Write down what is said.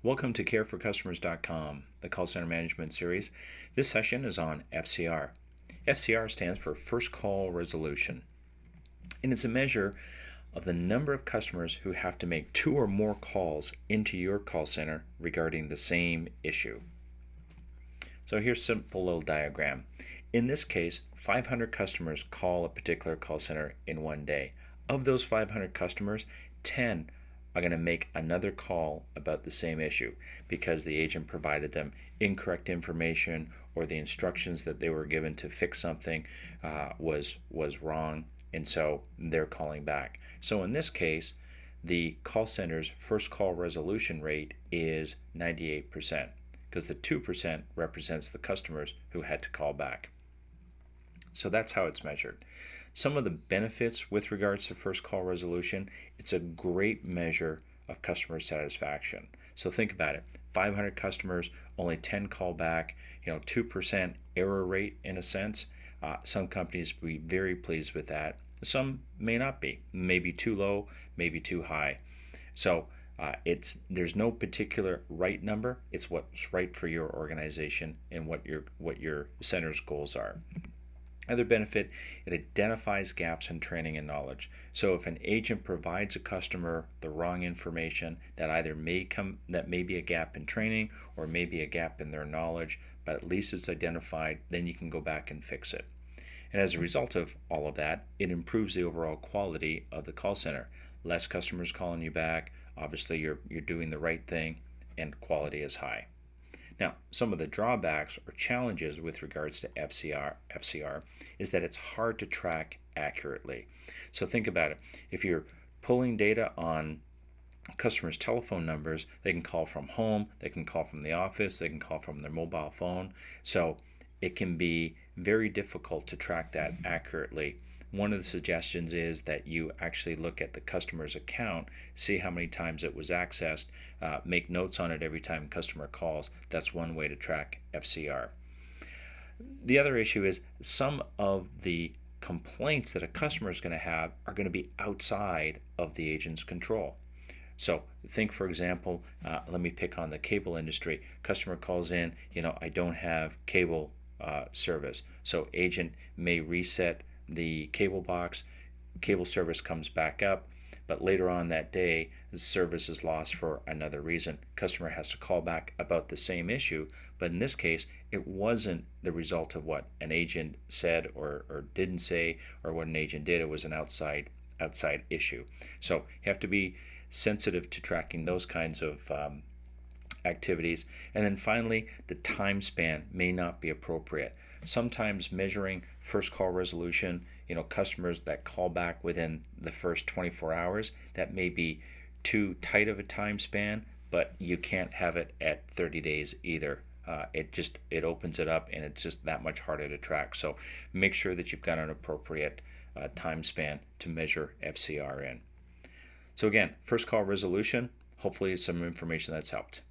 Welcome to careforcustomers.com, the call center management series. This session is on FCR. FCR stands for First Call Resolution, and it's a measure of the number of customers who have to make 2 or more calls into your call center regarding the same issue. So here's a simple little diagram. In this case, 500 customers call a particular call center in one day. Of those 500 customers, 10 are going to make another call about the same issue because the agent provided them incorrect information or the instructions that they were given to fix something was wrong, and so they're calling back. So in this case, the call center's first call resolution rate is 98% because the 2% represents the customers who had to call back. So that's how it's measured. Some of the benefits with regards to first call resolution, it's a great measure of customer satisfaction. So think about it. 500 customers, only 10 call back, 2% error rate in a sense. Some companies will be very pleased with that. Some may not be, maybe too low, maybe too high. So there's no particular right number. It's what's right for your organization and what your center's goals are. Other benefit, it identifies gaps in training and knowledge. So if an agent provides a customer the wrong information, that either may be a gap in training or may be a gap in their knowledge, but at least it's identified, then you can go back and fix it. And as a result of all of that, it improves the overall quality of the call center. Less customers calling you back, obviously you're doing the right thing, and quality is high. Now, some of the drawbacks or challenges with regards to FCR is that it's hard to track accurately. So think about it. If you're pulling data on customers' telephone numbers, they can call from home, they can call from the office, they can call from their mobile phone. So it can be very difficult to track that accurately. One of the suggestions is that you actually look at the customer's account, see how many times it was accessed, make notes on it every time a customer calls. That's one way to track FCR. The other issue is some of the complaints that a customer is going to have are going to be outside of the agent's control. So think, for example, let me pick on the cable industry. Customer calls in, I don't have cable service. So agent may reset the cable box, cable service comes back up, but later on that day, the service is lost for another reason. Customer has to call back about the same issue, but in this case, it wasn't the result of what an agent said or didn't say, or what an agent did. It was an outside issue. So you have to be sensitive to tracking those kinds of activities. And then finally, the time span may not be appropriate. Sometimes measuring first call resolution, customers that call back within the first 24 hours, that may be too tight of a time span, but you can't have it at 30 days either. It opens it up, and it's just that much harder to track. So make sure that you've got an appropriate time span to measure FCR in. So again, first call resolution, hopefully some information that's helped.